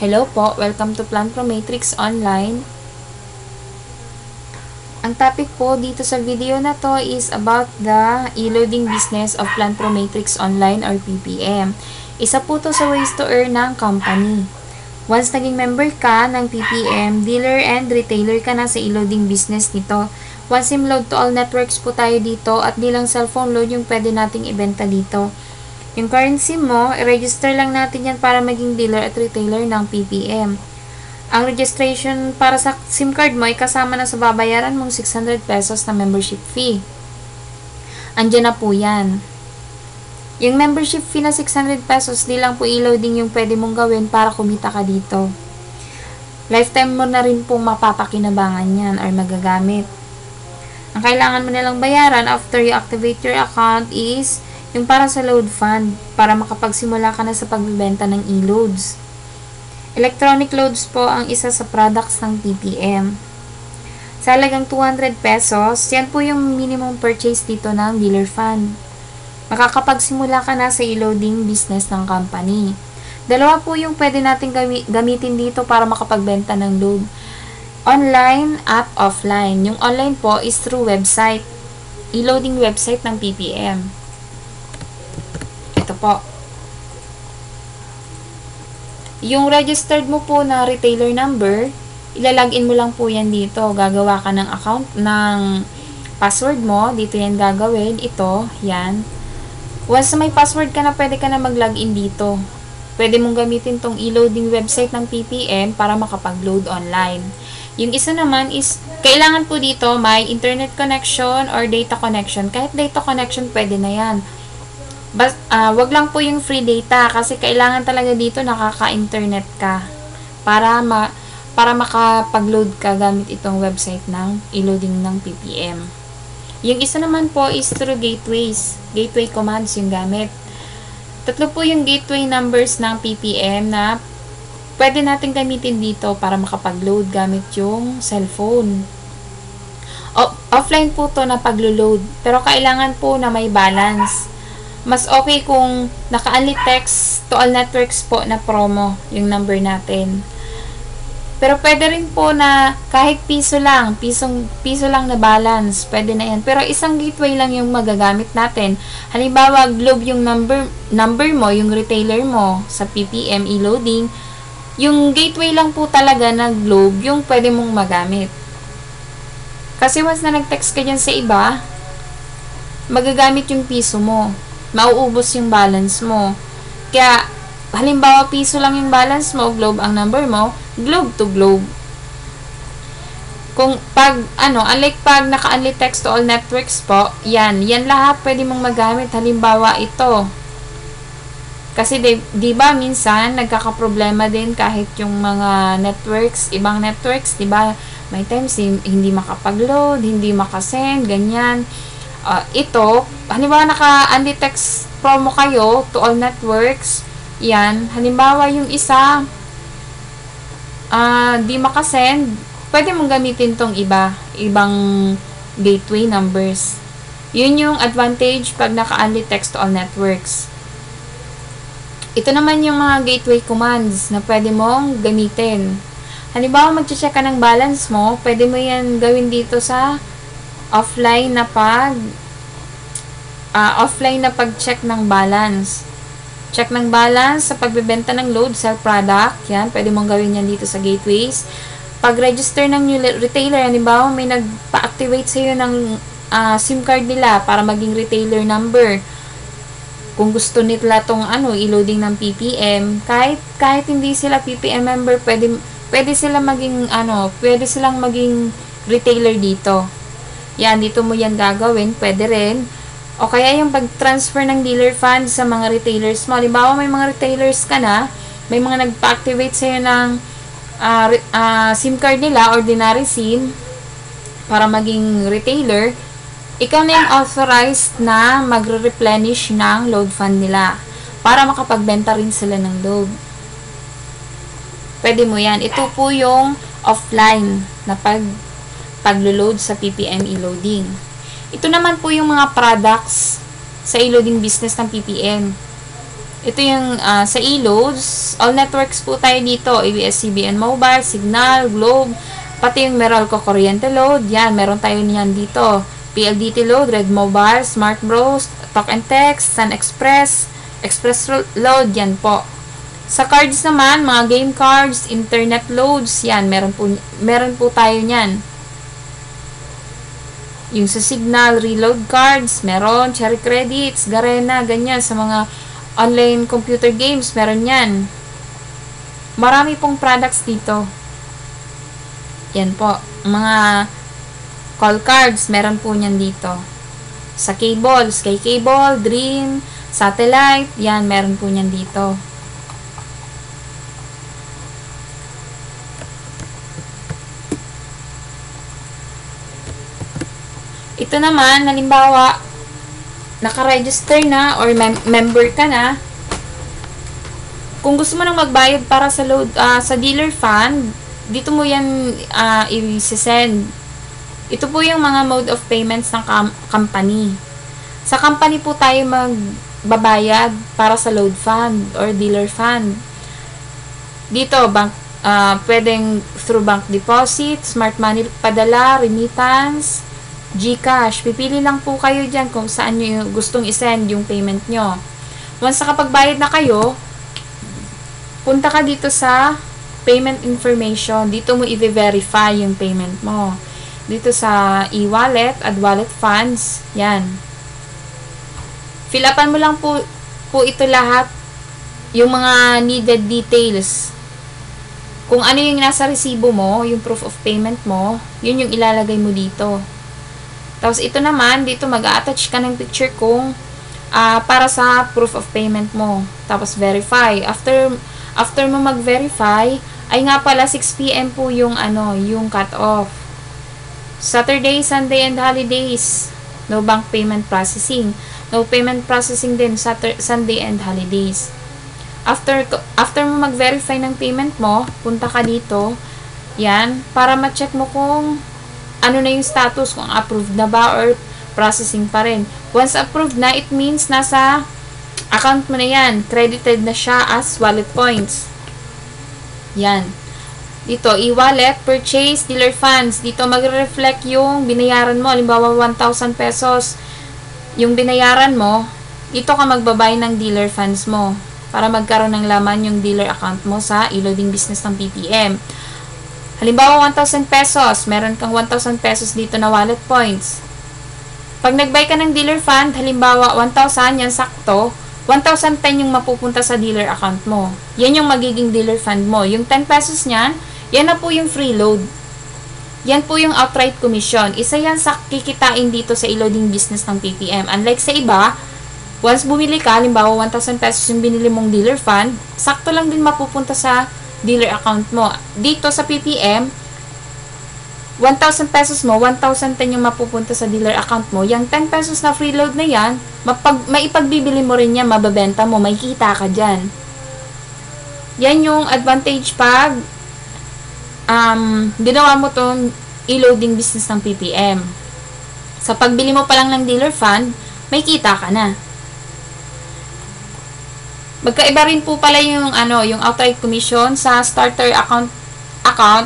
Hello po, welcome to Planpromatrix Online. Ang topic po dito sa video na to is about the e-loading business of Planpromatrix Online or PPM. Isa po to sa ways to earn ng company. Once naging member ka ng PPM, dealer and retailer ka na sa e-loading business nito. One SIM load to all networks po tayo dito at di lang cellphone load yung pwede nating ibenta dito. Yung current SIM mo, i-register lang natin yan para maging dealer at retailer ng PPM. Ang registration para sa SIM card mo ay kasama na sa babayaran mong 600 pesos na membership fee. Andyan na po yan. Yung membership fee na 600 pesos, di lang po e-loading yung pwede mong gawin para kumita ka dito. Lifetime mo na rin pong mapapakinabangan yan or magagamit. Ang kailangan mo nilang bayaran after you activate your account is yung para sa load fund, para makapagsimula ka na sa pagbibenta ng e-loads. Electronic loads po ang isa sa products ng PPM. Sa halagang 200 pesos, yan po yung minimum purchase dito ng dealer fund. Makakapagsimula ka na sa e-loading business ng company. Dalawa po yung pwede natin gamitin dito para makapagbenta ng load. Online at offline. Yung online po is through website. E-loading website ng PPM. Ito po. Yung registered mo po na retailer number, ilalagin mo lang po yan dito. Gagawa ka ng account ng password mo. Dito yan gagawin. Ito, yan. Once may password ka na, pwede ka na mag-login dito. Pwede mong gamitin tong e-loading website ng PPM para makapag-load online. Yung isa naman is, kailangan po dito may internet connection or data connection. Kahit data connection, pwede na yan. Wag lang po yung free data kasi kailangan talaga dito nakaka-internet ka para makapag-load ka gamit itong website ng e-loading ng PPM. Yung isa naman po is through gateways. Gateway commands yung gamit. Tatlo po yung gateway numbers ng PPM na pwede natin gamitin dito para makapag-load gamit yung cellphone. Offline po to na pag-load, pero kailangan po na may balance. Mas okay kung naka-only text to all networks po na promo yung number natin. Pero pwede rin po na kahit piso lang na balance, pwede na yan. Pero isang gateway lang yung magagamit natin. Halimbawa, Globe yung number mo, yung retailer mo sa PPM e-loading, yung gateway lang po talaga na Globe yung pwede mong magamit. Kasi once na nag-text ka dyan sa iba, magagamit yung piso mo. Mauubos yung balance mo. Kaya, halimbawa, piso lang yung balance mo, Globe ang number mo, Globe to Globe. Kung unlike pag naka-only text to all networks po, yan lahat pwede mong magamit. Halimbawa, ito. Kasi, di ba minsan, nagkakaproblema din kahit yung mga networks, ibang networks, di ba, may times hindi makapag-load, hindi makasend, ganyan. Ito, halimbawa naka-only text promo kayo to all networks, yan, halimbawa yung isa di makasend, pwede mong gamitin tong ibang gateway numbers. Yun yung advantage pag naka-only text to all networks. Ito naman yung mga gateway commands na pwede mong gamitin. Halimbawa mag-check ka ng balance mo, pwede mo yan gawin dito sa offline na pag-check ng balance. Check ng balance sa pagbebenta ng load, sell product. Yan, pwede mong gawin yan dito sa gateways. Pag-register ng new retailer, halimbawa may nagpa-activate sa iyo ng SIM card nila para maging retailer number. Kung gusto nila tong e-loading ng PPM, kahit hindi sila PPM member, pwede silang maging retailer dito. Yan, dito mo yan gagawin. Pwede rin. O kaya yung pag-transfer ng dealer fund sa mga retailers mo. Halimbawa, may mga retailers ka na, may mga nagpa-activate sa'yo ng SIM card nila, ordinary SIM, para maging retailer, ikaw na yung authorized na magre-replenish ng load fund nila para makapagbenta rin sila ng load. Pwede mo yan. Ito po yung offline na pag-load sa PPM e-loading. Ito naman po yung mga products sa e-loading business ng PPM. Ito yung sa e-loads. All networks po tayo dito. ABS-CBN Mobile, Signal, Globe, pati yung Meralco Kuryente load. Yan, meron tayo niyan dito. PLDT load, Red Mobile, Smart Bros, Talk and Text, Sun Express, Express load. Yan po. Sa cards naman, mga game cards, internet loads. Yan, meron po tayo niyan. Yung sa Signal, reload cards, meron, Cherry Credits, Garena, ganyan. Sa mga online computer games, meron yan. Marami pong products dito. Yan po. Mga call cards, meron po niyan dito. Sa cable, Sky Cable, Dream, Satellite, yan, meron po niyan dito. Ito naman, halimbawa, naka-register na or member ka na. Kung gusto mo nang magbayad para sa load sa dealer fund, dito mo yan i-send. Ito po yung mga mode of payments ng company. Sa company po tayo magbabayad para sa load fund or dealer fund. Dito, pwedeng through bank deposit, smart money padala, remittance, GCash. Pipili lang po kayo dyan kung saan nyo gustong isend yung payment nyo. Once nakapagbayad na kayo, punta ka dito sa payment information. Dito mo i-verify yung payment mo. Dito sa e-wallet at wallet funds. Yan. Fill upan mo lang po ito lahat. Yung mga needed details. Kung ano yung nasa resibo mo, yung proof of payment mo, yun yung ilalagay mo dito. Tapos, ito naman, dito mag-attach ka ng picture kung para sa proof of payment mo. Tapos, verify. After mo mag-verify, ay nga pala, 6 PM po yung, yung cut-off. Saturday, Sunday, and holidays. No bank payment processing. No payment processing din Sunday and holidays. After mo mag-verify ng payment mo, punta ka dito. Yan. Para ma-check mo kung ano na yung status, kung approved na ba or processing pa rin. Once approved na, it means nasa account mo na yan. Credited na siya as wallet points. Yan. Dito, e-wallet, purchase, dealer funds. Dito magre-reflect yung binayaran mo. Halimbawa, 1,000 pesos yung binayaran mo. Dito ka magbabay ng dealer funds mo para magkaroon ng laman yung dealer account mo sa e-loading business ng PPM. Halimbawa, 1,000 pesos. Meron kang 1,000 pesos dito na wallet points. Pag nag-buy ka ng dealer fund, halimbawa, 1,000, yan sakto. 1,010 yung mapupunta sa dealer account mo. Yan yung magiging dealer fund mo. Yung 10 pesos niyan, yan na po yung free load. Yan po yung outright commission. Isa yan sa kikitain dito sa e-loading business ng PPM. Unlike sa iba, once bumili ka, halimbawa, 1,000 pesos yung binili mong dealer fund, sakto lang din mapupunta sa dealer account mo. Dito sa PPM, 1,000 pesos mo, 1,010 yung mapupunta sa dealer account mo. Yung 10 pesos na free load na yan, maipagbibili mo rin yan, mababenta mo, may kita ka dyan. Yan yung advantage pag ginawa mo tong e-loading business ng PPM. Sa pagbili mo pa lang ng dealer fund, may kita ka na. Magkaiba rin po pala yung yung outright commission sa starter account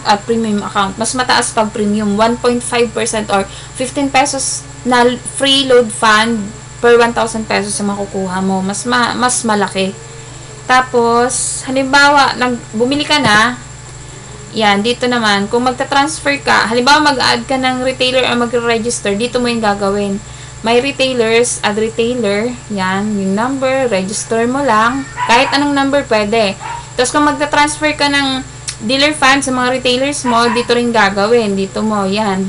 at premium account. Mas mataas pag premium, 1.5% or 15 pesos na free load fund per 1,000 pesos yung makukuha mo. Mas malaki. Tapos, halimbawa, bumili ka na, yan, dito naman, kung magta-transfer ka, halimbawa mag-add ka ng retailer o mag-register, dito mo yung gagawin. May retailers, add retailer, yan, yung number, register mo lang. Kahit anong number pwede. Tapos kung magta-transfer ka ng dealer fund sa mga retailers mo, dito rin gagawin. Dito mo, yan.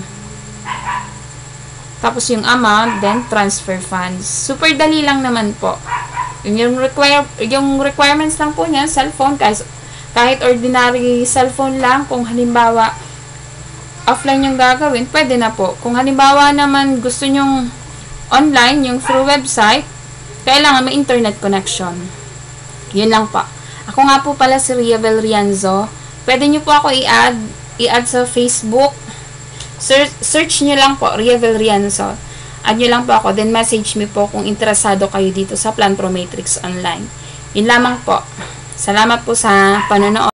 Tapos yung amount, then transfer funds. Super dali lang naman po. Yung requirements lang po niya, cellphone, kahit ordinary cellphone lang, kung halimbawa offline yung gagawin, pwede na po. Kung halimbawa naman gusto nyong online, yung through website, kailangan may internet connection. Yun lang po. Ako nga po pala si Riavel Rianzo. Pwede nyo po ako i-add sa Facebook. Search nyo lang po, Riavel Rianzo. Add nyo lang po ako, then message me po kung interesado kayo dito sa Plan Pro Matrix Online. Yun lamang po. Salamat po sa panonood.